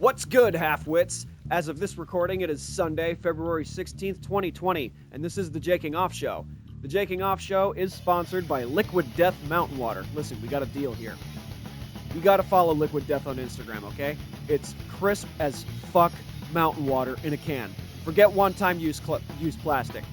What's good, half-wits? As of this recording, it is Sunday, February 16th, 2020, and this is the Jaking Off Show. The Jaking Off Show is sponsored by Liquid Death Mountain Water. Listen, we got a deal here. You gotta follow Liquid Death on Instagram, okay? It's crisp as fuck mountain water in a can. Forget one-time use plastic.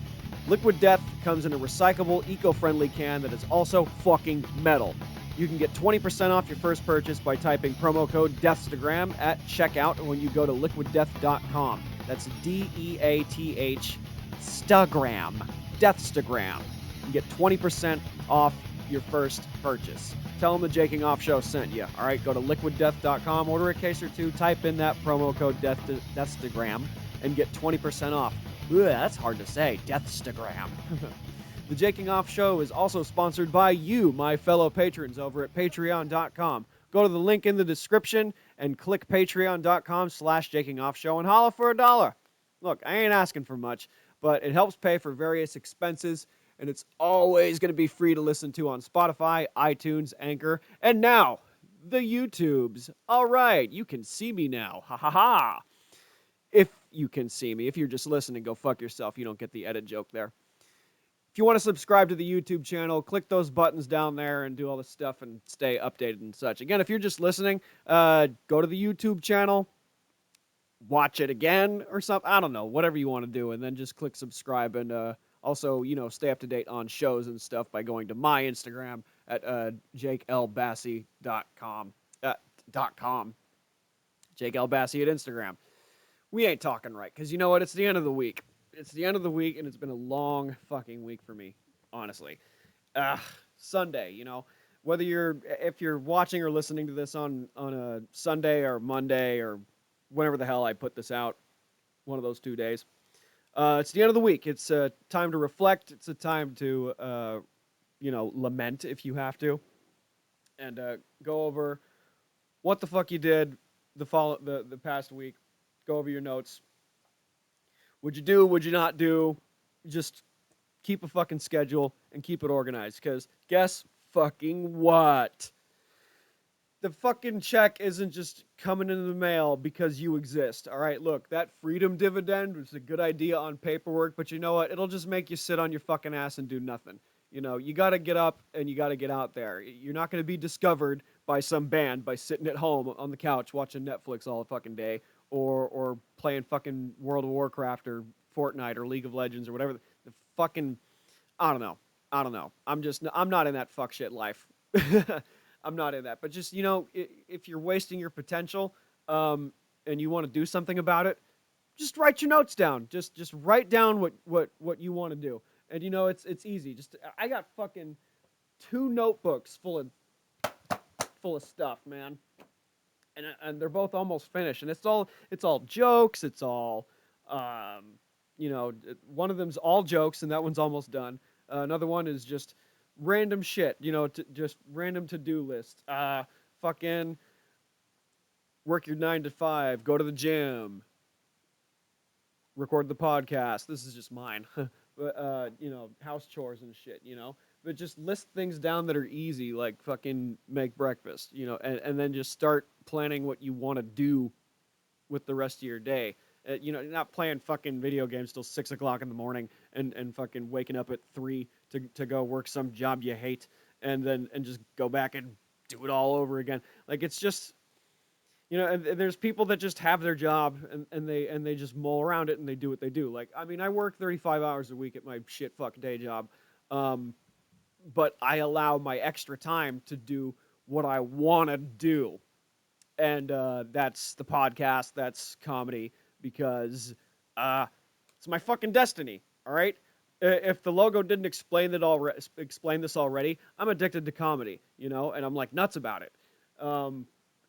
Liquid Death comes in a recyclable, eco-friendly can that is also fucking metal. You can get 20% off your first purchase by typing promo code DEATHSTAGRAM at checkout when you go to liquiddeath.com. That's D-E-A-T-H Stagram. Deathstagram. You get 20% off your first purchase. Tell them the Jaking Off Show sent you. All right, go to liquiddeath.com, order a case or two, type in that promo code DEATHSTAGRAM, and get 20% off. Ugh, that's hard to say. Deathstagram. The Jaking Off Show is also sponsored by you, my fellow patrons, over at patreon.com. Go to the link in the description and click patreon.com/jakingoffshow and holla for $1. Look, I ain't asking for much, but it helps pay for various expenses, and it's always going to be free to listen to on Spotify, iTunes, Anchor, and now, the YouTubes. All right, you can see me now. Ha ha ha. If you can see me. If you're just listening, go fuck yourself. You don't get the edit joke there. If you want to subscribe to the YouTube channel, click those buttons down there and do all this stuff and stay updated and such. Again, if you're just listening, go to the YouTube channel, watch it again or something. I don't know, whatever you want to do, and then just click subscribe. And also, stay up to date on shows and stuff by going to my Instagram at jakelbassy.com. .com. Jake L. Bassy at Instagram. We ain't talking right, because you know what? It's the end of the week. It's the end of the week, and it's been a long fucking week for me, honestly. Sunday, if you're watching or listening to this on a Sunday or Monday or whenever the hell I put this out, one of those 2 days, it's the end of the week. It's a time to reflect. It's a time to, lament if you have to, and go over what the fuck you did the past week. Go over your notes. Would you do, would you not do? Just keep a fucking schedule and keep it organized. Because guess fucking what? The fucking check isn't just coming in the mail because you exist. All right, look, that freedom dividend was a good idea on paperwork, but you know what? It'll just make you sit on your fucking ass and do nothing. You got to get up and you got to get out there. You're not going to be discovered by some band by sitting at home on the couch watching Netflix all the fucking day. Or playing fucking World of Warcraft or Fortnite or League of Legends or whatever. The fucking, I don't know. I'm not in that fuck shit life. I'm not in that. But just, if you're wasting your potential and you want to do something about it, just write your notes down. Just write down what you want to do. And, it's easy. I got fucking 2 notebooks full of stuff, man. And they're both almost finished, and it's all jokes. It's all, one of them's all jokes, and that one's almost done. Another one is just random shit, just random to-do list. Fucking work your 9 to 5, go to the gym, record the podcast. This is just mine, but house chores and shit, But just list things down that are easy, like fucking make breakfast, and then just start planning what you want to do with the rest of your day. Not playing fucking video games till 6 o'clock in the morning and fucking waking up at 3 to go work some job you hate and just go back and do it all over again. Like, it's just, and there's people that just have their job and they just mull around it and they do what they do. Like, I mean, I work 35 hours a week at my shit fuck day job. But I allow my extra time to do what I want to do. And that's the podcast, that's comedy, because it's my fucking destiny, all right? If the logo didn't explain this already, I'm addicted to comedy, and I'm like nuts about it.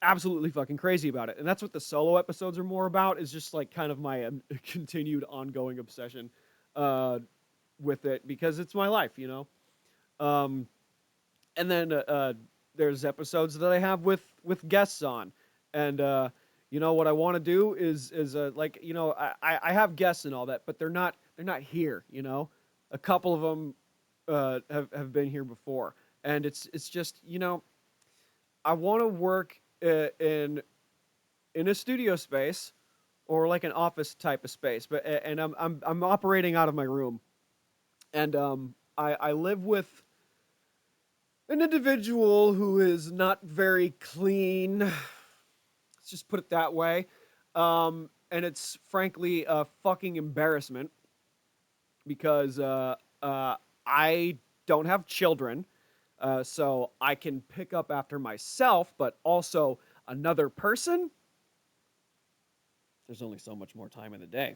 Absolutely fucking crazy about it. And that's what the solo episodes are more about, is just like kind of my continued ongoing obsession with it, because it's my life, And then there's episodes that I have with guests on, and what I want to do is I have guests and all that, but they're not here. A couple of them have been here before, and it's just I want to work in in a studio space or like an office type of space, but and I'm operating out of my room, and I live with an individual who is not very clean. Let's just put it that way. And it's frankly a fucking embarrassment because I don't have children, so I can pick up after myself, but also another person. There's only so much more time in the day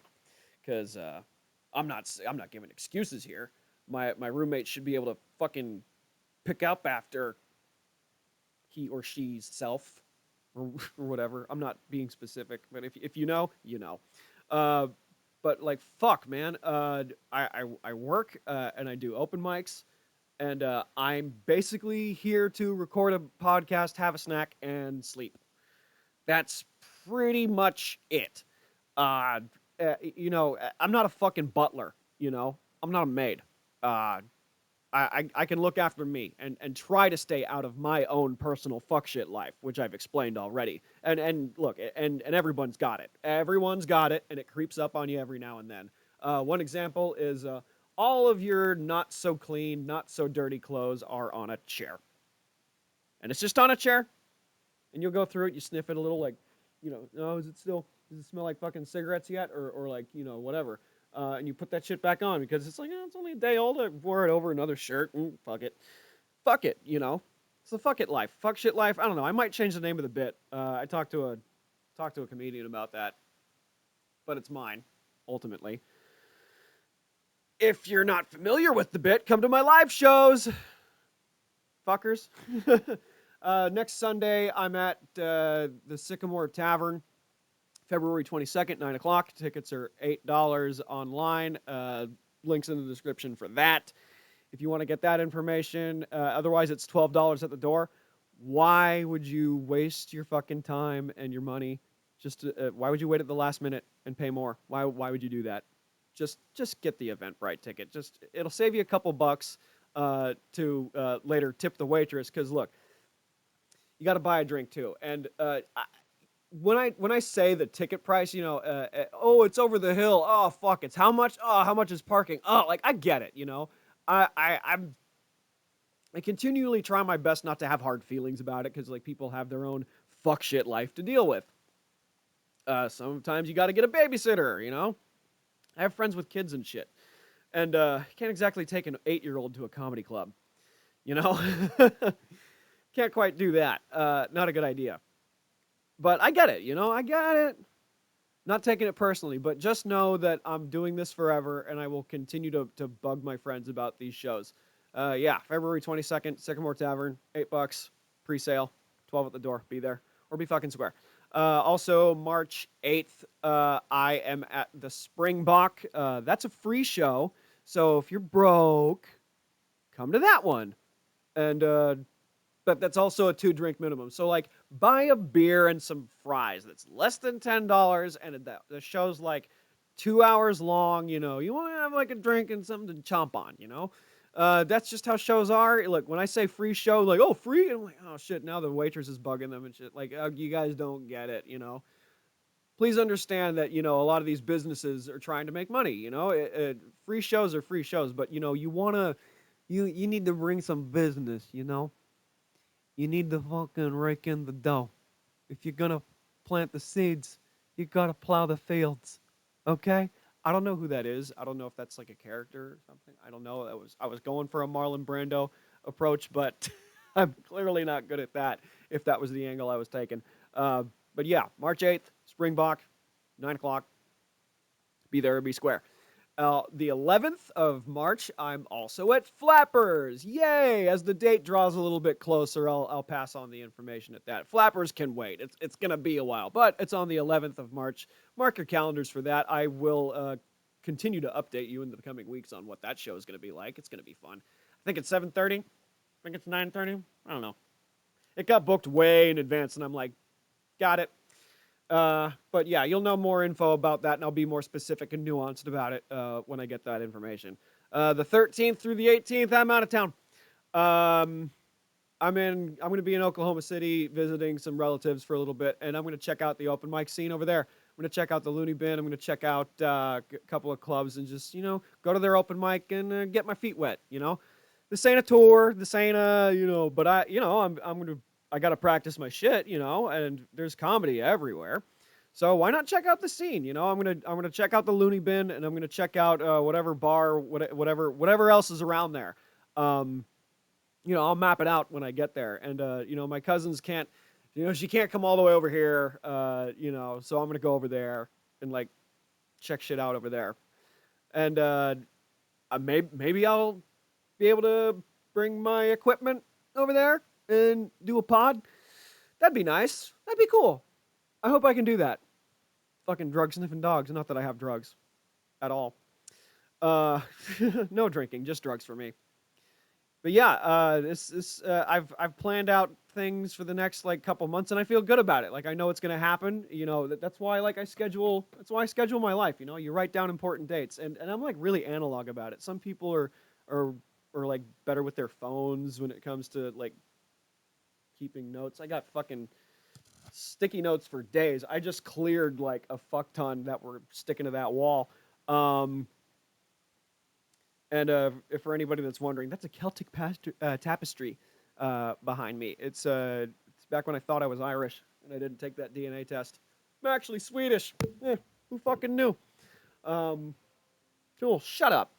because I'm not giving excuses here. My roommate should be able to fucking pick up after he or she's self or whatever. I'm not being specific, but if you know, you know. Uh, but like fuck, man. I work and I do open mics, and I'm basically here to record a podcast, have a snack, and sleep. That's pretty much it. Uh, I'm not a fucking butler. I'm not a maid. Uh, I can look after me and try to stay out of my own personal fuck shit life, which I've explained already. And look, and everyone's got it. Everyone's got it, and it creeps up on you every now and then. One example is all of your not so clean, not so dirty clothes are on a chair, and it's just on a chair. And you'll go through it, you sniff it a little, like, oh, does it smell like fucking cigarettes yet, or like, whatever. And you put that shit back on because it's like, it's only a day old. I wore it over another shirt. Fuck it. Fuck it, It's the fuck it life. Fuck shit life. I don't know. I might change the name of the bit. I talked to a comedian about that, but it's mine, ultimately. If you're not familiar with the bit, come to my live shows, fuckers. Next Sunday, I'm at the Sycamore Tavern, February 22nd, 9 o'clock. Tickets are $8 online. Links in the description for that if you want to get that information. Otherwise, it's $12 at the door. Why would you waste your fucking time and your money? Why would you wait at the last minute and pay more? Why would you do that? Just get the Eventbrite ticket. It'll save you a couple bucks to later tip the waitress. Because look, you got to buy a drink too. And when I say the ticket price, oh, it's over the hill. Oh, fuck, it's how much? Oh, how much is parking? Oh, like, I get it. I continually try my best not to have hard feelings about it because like people have their own fuck shit life to deal with. Sometimes you got to get a babysitter. I have friends with kids and shit, and can't exactly take an 8-year-old to a comedy club. Can't quite do that. Not a good idea. But I get it, I get it. Not taking it personally, but just know that I'm doing this forever, and I will continue to bug my friends about these shows. Yeah, February 22nd, Sycamore Tavern, $8, pre-sale, 12 at the door. Be there, or be fucking square. Also, March 8th, I am at the Springbok. That's a free show, so if you're broke, come to that one. And but that's also a 2-drink minimum. So like, buy a beer and some fries. That's less than $10, and the show's like 2 hours long. You want to have like a drink and something to chomp on. That's just how shows are. Look, when I say free show, like, oh, free, I'm like, oh shit. Now the waitress is bugging them and shit. Like, you guys don't get it. Please understand that a lot of these businesses are trying to make money. Free shows are free shows, but you wanna you need to bring some business. You need to fucking rake in the dough. If you're gonna plant the seeds, you gotta plow the fields. Okay? I don't know who that is. I don't know if that's like a character or something. I don't know. I was going for a Marlon Brando approach, but I'm clearly not good at that. If that was the angle I was taking. But yeah, March 8th, Springbok, 9 o'clock. Be there or be square. The 11th of March, I'm also at Flappers. Yay! As the date draws a little bit closer, I'll pass on the information at that. Flappers can wait. It's going to be a while, but it's on the 11th of March. Mark your calendars for that. I will continue to update you in the coming weeks on what that show is going to be like. It's going to be fun. I think it's 7:30. I think it's 9:30. I don't know. It got booked way in advance, and I'm like, got it. But yeah, you'll know more info about that, and I'll be more specific and nuanced about it when I get that information. The 13th through the 18th, I'm out of town. I'm going to be in Oklahoma City visiting some relatives for a little bit, and I'm going to check out the open mic scene over there. I'm going to check out the Looney Bin. I'm going to check out a couple of clubs and just, go to their open mic and get my feet wet. This ain't a tour. This ain't a, but I'm going to, I got to practice my shit, and there's comedy everywhere. So why not check out the scene? I'm gonna check out the Looney Bin, and I'm gonna check out whatever bar, whatever else is around there. Um, I'll map it out when I get there. And my cousins can't, she can't come all the way over here. So I'm gonna go over there and like check shit out over there. And maybe I'll be able to bring my equipment over there and do a pod. That'd be nice. That'd be cool. I hope I can do that. Fucking drug sniffing dogs. Not that I have drugs at all. Uh, no drinking, just drugs for me. But yeah, I've planned out things for the next like couple months, and I feel good about it. Like I know it's gonna happen. That's why like I schedule. That's why I schedule my life. You write down important dates, and I'm like really analog about it. Some people are are like better with their phones when it comes to like keeping notes. I got fucking sticky notes for days. I just cleared like a fuck ton that were sticking to that wall. Um, and if for anybody that's wondering, that's a Celtic tapestry behind me. It's back when I thought I was Irish and I didn't take that DNA test. I'm actually Swedish. Who fucking knew? Um, cool. Shut up.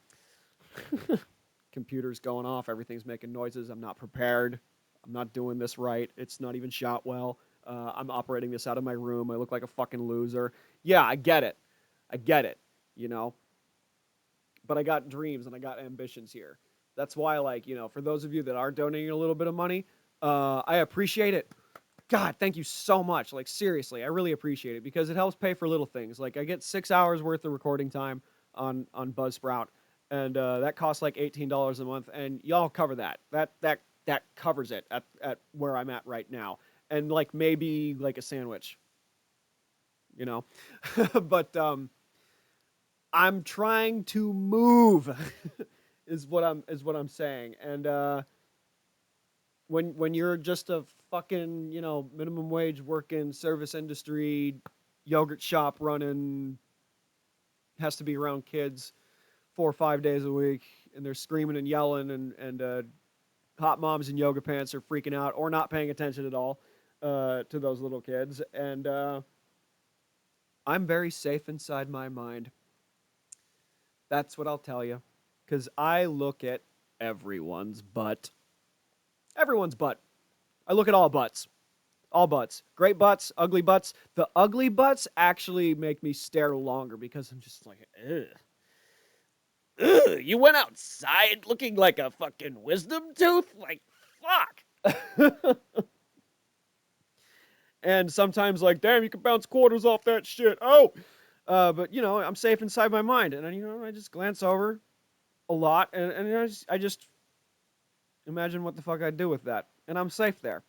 Computer's going off. Everything's making noises. I'm not prepared. I'm not doing this right. It's not even shot well. I'm operating this out of my room. I look like a fucking loser. Yeah, I get it. I get it. You know, but I got dreams and I got ambitions here. That's why, like, for those of you that are donating a little bit of money, I appreciate it. God, thank you so much. Like, seriously, I really appreciate it because it helps pay for little things. Like, I get 6 hours worth of recording time on Buzzsprout, and that costs like $18 a month, and y'all cover that. That covers it at where I'm at right now, and like maybe like a sandwich, you know. But I'm trying to move, is what I'm saying, and when you're just a fucking minimum wage working service industry yogurt shop running has to be around kids 4 or 5 days a week and they're screaming and yelling and hot moms in yoga pants are freaking out or not paying attention at all to those little kids and I'm very safe inside my mind. That's what I'll tell you because I look at everyone's butt. Everyone's butt. I look at all butts. All butts. Great butts, ugly butts. The ugly butts actually make me stare longer because I'm just like, ugh. Ugh, you went outside looking like a fucking wisdom tooth? Like, fuck. And sometimes, like, damn, you can bounce quarters off that shit. Oh! But, I'm safe inside my mind. And, I just glance over a lot and I just imagine what the fuck I'd do with that. And I'm safe there.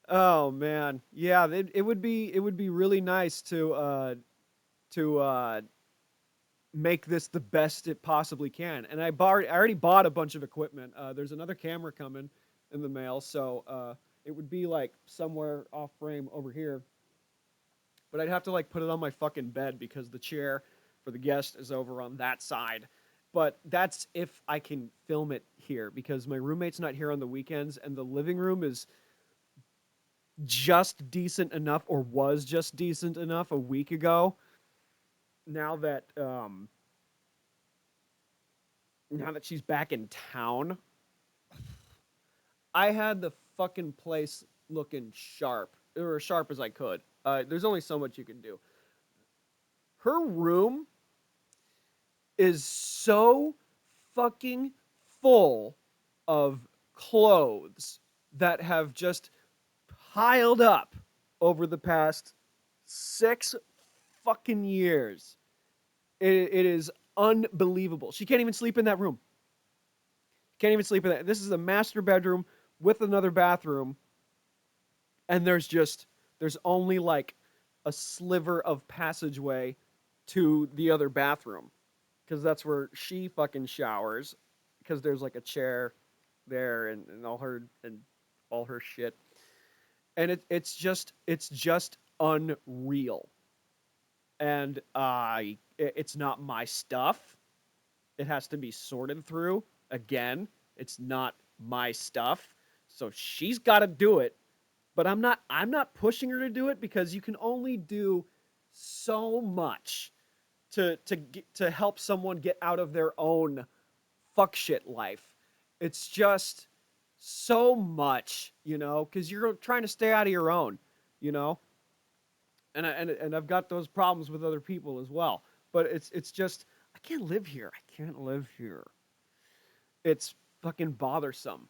Oh man, yeah, it would be really nice to make this the best it possibly can. And I already bought a bunch of equipment. There's another camera coming in the mail, so it would be like somewhere off frame over here. But I'd have to like put it on my fucking bed because the chair for the guest is over on that side. But that's if I can film it here because my roommate's not here on the weekends and the living room is just decent enough or was just decent enough a week ago. Now that she's back in town, I had the fucking place looking sharp or as sharp as I could. There's only so much you can do. Her room is so fucking full of clothes that have just piled up over the past 6 fucking years. It is unbelievable. She can't even sleep in that room. Can't even sleep in that. This is a master bedroom with another bathroom, and there's only like a sliver of passageway to the other bathroom because that's where she fucking showers because there's like a chair there, and all her shit, and it's just unreal. And it's not my stuff. It has to be sorted through. Again, it's not my stuff. So she's got to do it, but I'm not pushing her to do it because you can only do so much to help someone get out of their own fuck shit life. It's just so much, cuz you're trying to stay out of your own, you know? And I've got those problems with other people as well. But it's just I can't live here. I can't live here. It's fucking bothersome,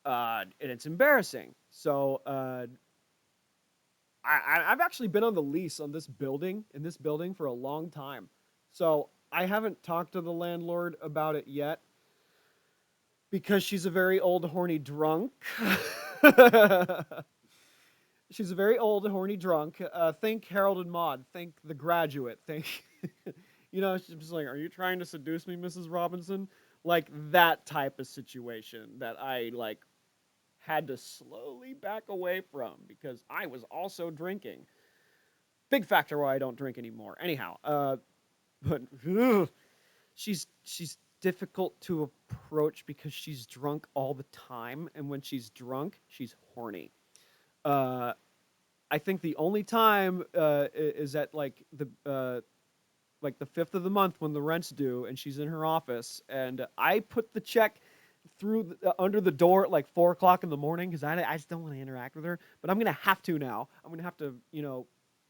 and it's embarrassing. So I've actually been on the lease on this building for a long time. So I haven't talked to the landlord about it yet because she's a very old horny drunk. She's a very old horny drunk. Think Harold and Maude. Think The Graduate. Think, she's just like, are you trying to seduce me, Mrs. Robinson? Like that type of situation that I like had to slowly back away from because I was also drinking. Big factor why I don't drink anymore. Anyhow, but ugh, she's difficult to approach because she's drunk all the time, and when she's drunk, she's horny. Uh, I think the only time is at like the 5th of the month when the rent's due and she's in her office and I put the check through under the door at like 4 o'clock in the morning because I just don't want to interact with her. But I'm gonna have to now. I'm gonna have to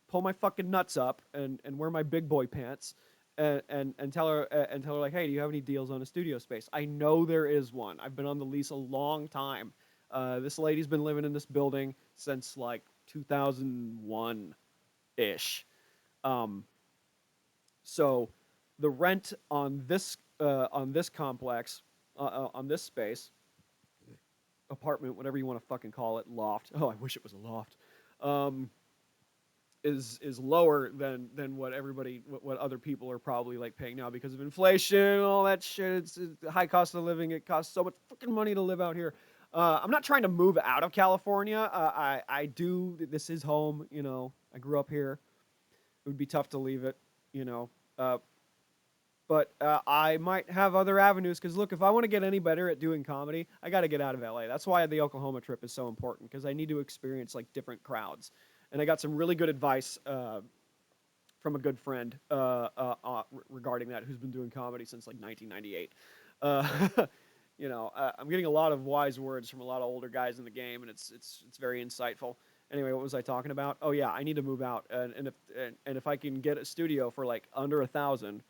pull my fucking nuts up and wear my big boy pants and tell her like, hey, do you have any deals on a studio space? I know there is one. I've been on the lease a long time. This lady's been living in this building since like 2001 ish. Um, so the rent on this complex, on this space, apartment, whatever you want to fucking call it, loft. Oh, I wish it was a loft. Um, is lower than what other people are probably like paying now because of inflation and all that shit. It's a high cost of living. It costs so much fucking money to live out here. I'm not trying to move out of California. I do. This is home. I grew up here. It would be tough to leave it. You know. But I might have other avenues because look, if I want to get any better at doing comedy, I got to get out of LA. That's why the Oklahoma trip is so important because I need to experience like different crowds. And I got some really good advice from a good friend regarding that, who's been doing comedy since like 1998. Uh, I'm getting a lot of wise words from a lot of older guys in the game, and it's very insightful. Anyway, what was I talking about? Oh yeah, I need to move out, and if I can get a studio for like under 1,000,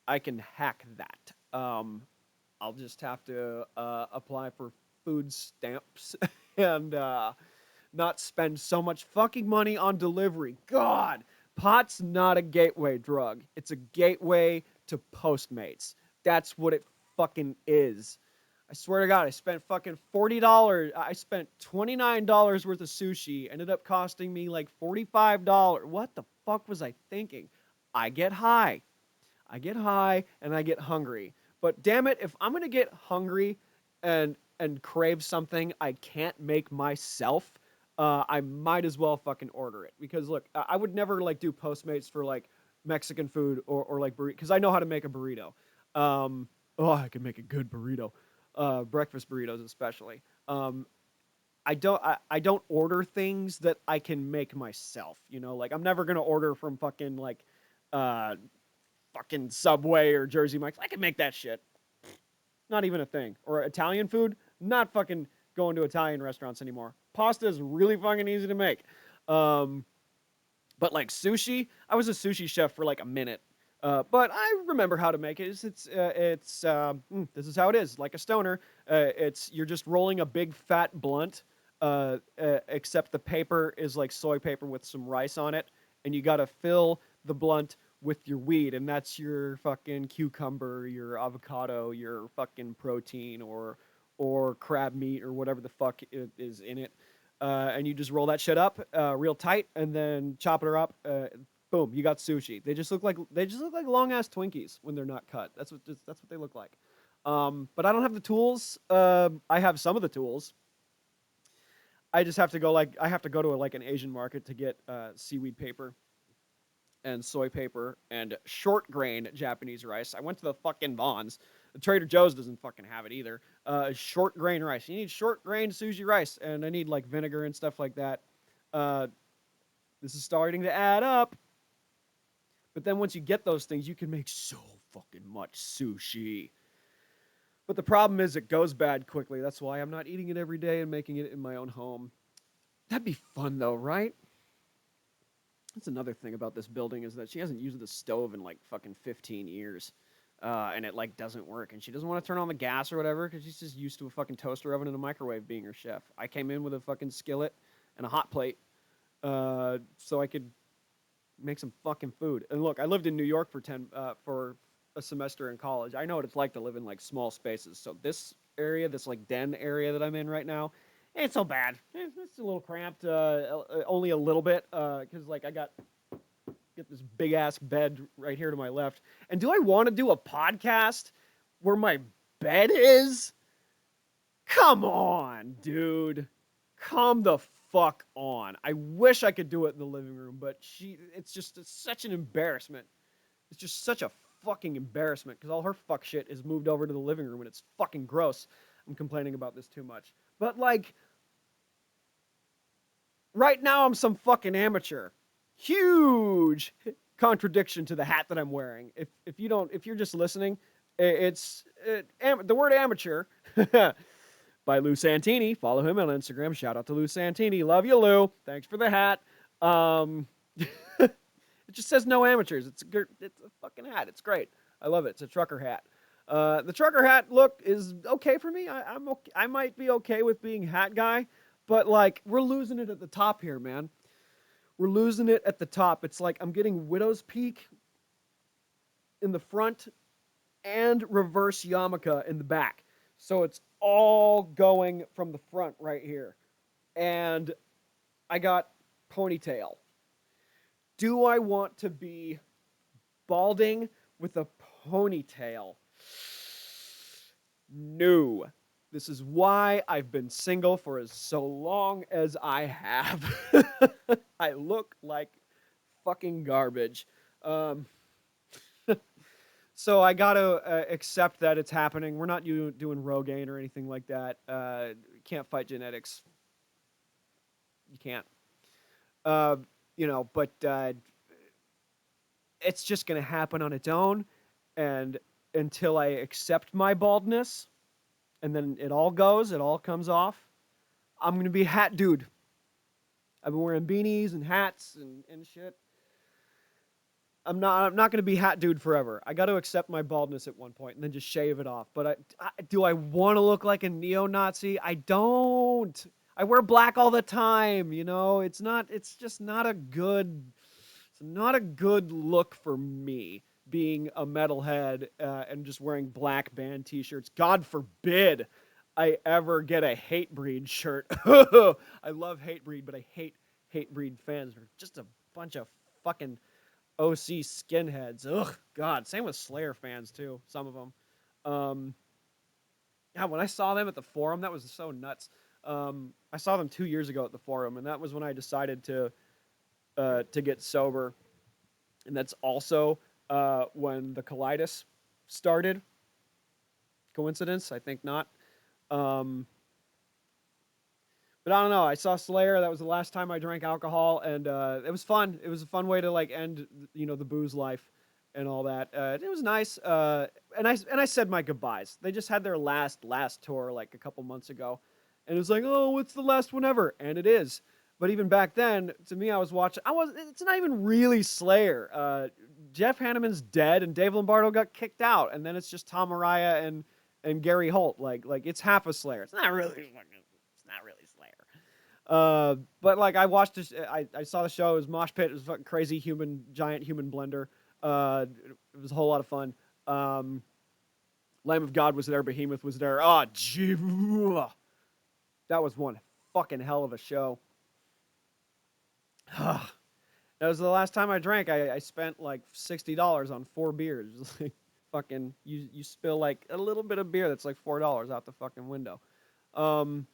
I can hack that. I'll just have to apply for food stamps and not spend so much fucking money on delivery. God, pot's not a gateway drug. It's a gateway to Postmates. That's what it fucking is. I swear to God, I spent fucking $40. I spent $29 worth of sushi. Ended up costing me like $45. What the fuck was I thinking? I get high. And I get hungry. But damn it, if I'm gonna get hungry and crave something I can't make myself, I might as well fucking order it. Because look, I would never like do Postmates for like Mexican food or like burrito because I know how to make a burrito. I can make a good burrito, breakfast burritos especially. I don't order things that I can make myself. Like I'm never gonna order from fucking like uh fucking Subway or Jersey Mike's. I can make that shit. Not even a thing. Or Italian food. Not fucking going to Italian restaurants anymore. Pasta is really fucking easy to make. Um, but like sushi, I was a sushi chef for like a minute. But I remember how to make it. This is how it is. Like a stoner, you're just rolling a big fat blunt, except the paper is like soy paper with some rice on it, and you gotta fill the blunt with your weed, and that's your fucking cucumber, your avocado, your fucking protein, or crab meat, or whatever the fuck is in it. And you just roll that shit up real tight, and then chop it up. Boom, you got sushi. They just look like long ass Twinkies when they're not cut. That's what they look like. But I don't have the tools. I have some of the tools. I just have to go I have to go to like an Asian market to get seaweed paper and soy paper and short grain Japanese rice. I went to the fucking Vons. Trader Joe's doesn't fucking have it either. Short grain rice. You need short grain sushi rice, and I need like vinegar and stuff like that. Uh, this is starting to add up. But then once you get those things, you can make so fucking much sushi. But the problem is it goes bad quickly. That's why I'm not eating it every day and making it in my own home. That'd be fun though, right? That's another thing about this building is that she hasn't used the stove in like fucking 15 years. And it like doesn't work. And she doesn't want to turn on the gas or whatever because she's just used to a fucking toaster oven and a microwave being her chef. I came in with a fucking skillet and a hot plate so I could make some fucking food. And look, I lived in New York for a semester in college. I know what it's like to live in like small spaces. So this area, this like den area that I'm in right now, ain't so bad. It's a little cramped, only a little bit, because like I get this big ass bed right here to my left. And do I want to do a podcast where my bed is? Come on, dude. Come the fuck on. I wish I could do it in the living room, but it's such an embarrassment. It's just such a fucking embarrassment because all her fuck shit is moved over to the living room and it's fucking gross. I'm complaining about this too much. But like, right now I'm some fucking amateur. Huge contradiction to the hat that I'm wearing. If you're just listening, the word amateur by Lou Santini. Follow him on Instagram. Shout out to Lou Santini. Love you, Lou. Thanks for the hat. It just says no amateurs. It's a fucking hat. It's great. I love it. It's a trucker hat. The trucker hat look is okay for me. I'm okay. I might be okay with being hat guy, but like we're losing it at the top here, man. We're losing it at the top. It's like I'm getting widow's peak in the front and reverse yarmulke in the back. So it's all going from the front right here. And I got ponytail. Do I want to be balding with a ponytail? No. This is why I've been single for as so long as I have. I look like fucking garbage. So I gotta accept that it's happening. We're not doing Rogaine or anything like that. Can't fight genetics. You can't. Uh, but it's just gonna happen on its own, and until I accept my baldness, and then it all comes off. I'm gonna be a hat dude. I've been wearing beanies and hats and shit. I'm not going to be hat dude forever. I got to accept my baldness at one point and then just shave it off. But do I want to look like a neo-Nazi? I don't. I wear black all the time, It's just not a good look for me being a metalhead and just wearing black band t-shirts. God forbid I ever get a Hatebreed shirt. I love Hatebreed, but I hate Hatebreed fans. They're just a bunch of fucking OC skinheads. Ugh, God. Same with Slayer fans too. Some of them. Yeah, when I saw them at the Forum, that was so nuts. I saw them 2 years ago at the Forum, and that was when I decided to get sober. And that's also when the colitis started. Coincidence? I think not. But I don't know. I saw Slayer. That was the last time I drank alcohol, and it was fun. It was a fun way to like end, the booze life and all that. It was nice. And I said my goodbyes. They just had their last tour like a couple months ago, and it was like, oh, it's the last one ever, and it is. But even back then, to me, I was watching. It's not even really Slayer. Jeff Hanneman's dead, and Dave Lombardo got kicked out, and then it's just Tom Araya and Gary Holt. Like it's half a Slayer. It's not really Slayer. But like I watched this, I saw the show. It was mosh pit. It was fucking crazy giant human blender. It was a whole lot of fun. Lamb of God was there. Behemoth was there. Oh, gee, that was one fucking hell of a show. That was the last time I drank. I spent like $60 on 4 beers. fucking you spill like a little bit of beer that's like $4 out the fucking window. Um,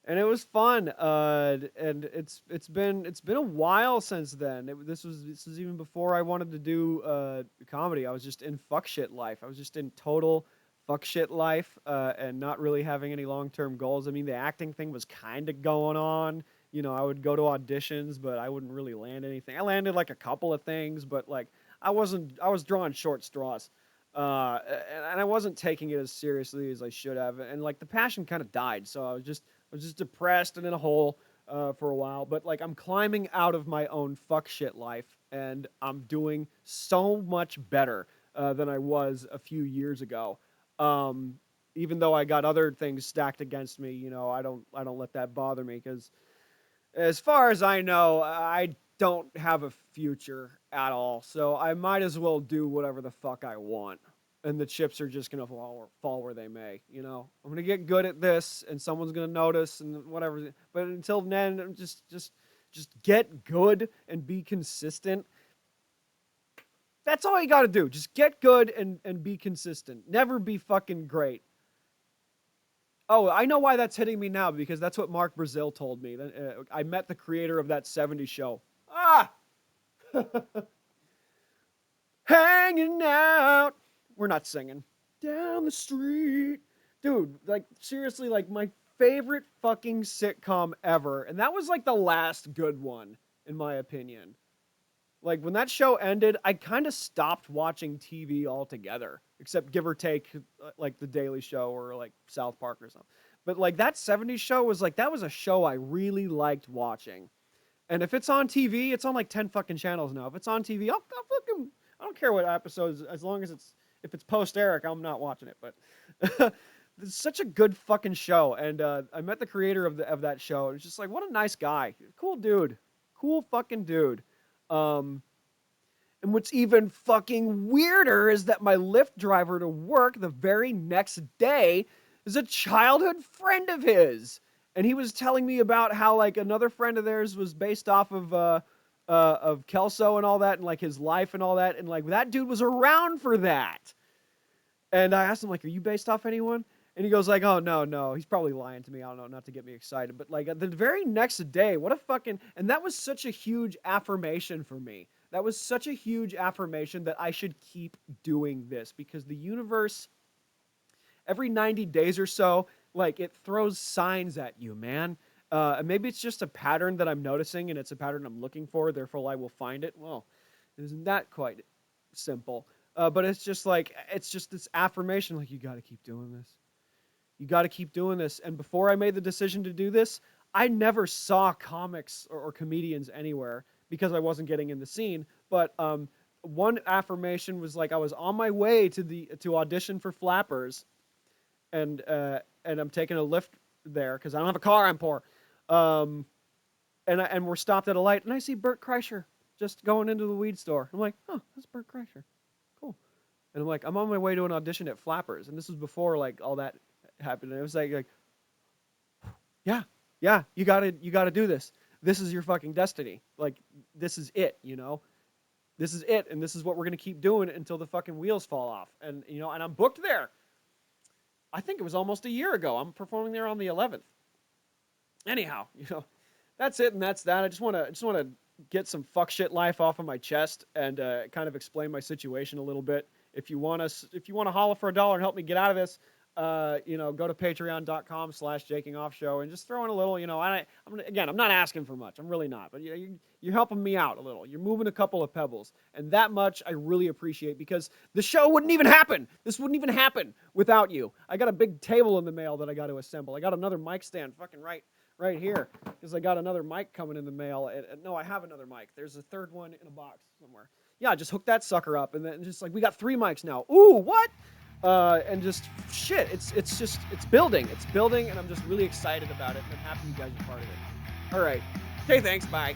and it was fun. And it's been a while since then. This was even before I wanted to do comedy. I was just in fuck shit life. I was just in total fuck shit life, and not really having any long term goals. I mean, the acting thing was kind of going on. You know, I would go to auditions, but I wouldn't really land anything. I landed like a couple of things, but like I wasn't. I was drawing short straws. And I wasn't taking it as seriously as I should have, and like the passion kind of died. So I was just depressed and in a hole for a while. But like I'm climbing out of my own fuck shit life, and I'm doing so much better than I was a few years ago. Um, Even though I got other things stacked against me, you know, I don't let that bother me because as far as I know, I don't have a future at all. So I might as well do whatever the fuck I want. And the chips are just gonna fall where they may. You know, I'm gonna get good at this, and someone's gonna notice, and whatever. But until then, just get good and be consistent. That's all you gotta do. Just get good and be consistent. Never be fucking great. Oh, I know why that's hitting me now, because that's what Mark Brazil told me. I met the creator of that '70s show. Ah! Hanging out. We're not singing. Down the street. Dude, like, seriously, like, my favorite fucking sitcom ever. And that was, like, the last good one, in my opinion. Like, when that show ended, I kind of stopped watching TV altogether, except give or take, like, The Daily Show or, like, South Park or something. But, like, that '70s show was, like, that was a show I really liked watching. And if it's on TV, it's on, like, 10 fucking channels now. If it's on TV, I'll fucking, I don't care what episodes, as long as if it's post-Eric, I'm not watching it. But it's such a good fucking show. And I met the creator of that show. It's just like, what a nice guy. Cool dude. Cool fucking dude. Um, and what's even fucking weirder is that my Lyft driver to work the very next day is a childhood friend of his. And he was telling me about how like another friend of theirs was based off of Kelso and all that, and like his life and all that, and like that dude was around for that. And I asked him like, "Are you based off anyone?" And he goes like, "Oh no, he's probably lying to me. I don't know, not to get me excited." But like the very next day, what a fucking, and that was such a huge affirmation for me. That was such a huge affirmation that I should keep doing this, because the universe, every 90 days or so, like it throws signs at you, man. And maybe it's just a pattern that I'm noticing, and it's a pattern I'm looking for, therefore I will find it. Well, isn't that quite simple? But it's just like, it's just this affirmation, like, you got to keep doing this. You got to keep doing this. And before I made the decision to do this, I never saw comics or comedians anywhere because I wasn't getting in the scene. But one affirmation was like, I was on my way to audition for Flappers, and I'm taking a lift there because I don't have a car. I'm poor. And we're stopped at a light, and I see Bert Kreischer just going into the weed store. I'm like, oh, that's Bert Kreischer. Cool. And I'm like, I'm on my way to an audition at Flappers, and this was before like all that happened. And it was like, yeah, you gotta do this. This is your fucking destiny. Like, this is it, you know? This is it, and this is what we're gonna keep doing until the fucking wheels fall off. And you know, and I'm booked there. I think it was almost a year ago. I'm performing there on the 11th. Anyhow, you know, that's it, and that's that. I just wanna get some fuck shit life off of my chest, and kind of explain my situation a little bit. If you want to holla for $1 and help me get out of this, you know, go to patreon.com/jakingoffshow and just throw in a little, you know, I'm not asking for much. I'm really not, but you're helping me out a little. You're moving a couple of pebbles, and that much I really appreciate, because the show wouldn't even happen. This wouldn't even happen without you. I got a big table in the mail that I got to assemble. I got another mic stand fucking right here, because I got another mic coming in the mail. No, I have another mic. There's a third one in a box somewhere. Yeah, just hook that sucker up, and then just like, we got 3 mics now. Ooh, what? And just shit, it's building, and I'm just really excited about it, and I'm happy you guys are part of it. All right, okay, thanks, bye.